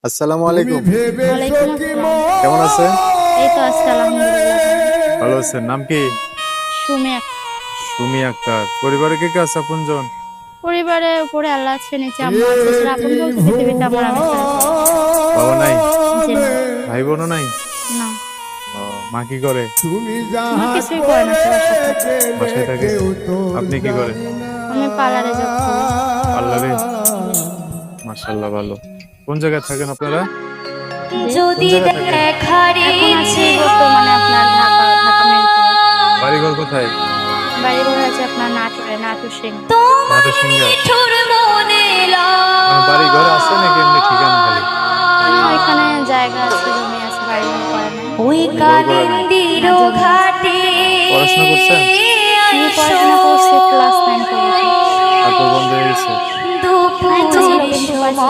আসসালামু আলাইকুম। ওয়ালাইকুম আসসালাম। কেমন আছেন? এই তো আছি আলহামদুলিল্লাহ। ভালো আছেন। নাম কি? সুমে সুমি আক্তার। পরিবারে কে কে আছে আপনজন? পরিবারে উপরে আল্লাহ আছে, নিচে আম্মু আছে, যারা আপন বলতে পৃথিবীতে আমার আমি ছাড়া কেউ নেই। বাবা নাই? জি না। ভাই বোনও নাই? না, ও, মা কি করে? মা কিছুই করে না, সে বাসায় থাকে। বাসায় থাকে। আপনি কি করেন? আমি পার্লারে জব করি। পার্লারে? জি। মাশাআল্লাহ, ভালো। কোন জায়গায় থাকেন আপনারা? জি। কোন জায়গায় থাকেন? এখন আছি বর্তমানে আপনার ঢাকা মিরপুরে। বাড়িঘর কোথায়? বাড়ি ঘর আছে আপনার নাটোরে, নাটোর সিং। নাটোর সিংহা। বাড়িঘর আছে নাকি এমনি ঠিকানা খালি? ওইখানে জায়গা আছে, জমি আছে, বাড়ি ঘর করা নাই। ওই ঘর করা নাই? কালিন্দির ঘাটে পড়াশোনা করছেন? আমি পড়াশোনা করছি, ক্লাস 9 করেছি। তারপর বন্ধ হয়ে গেছে? নাই ছিল, কিন্তু পাইছিলাম।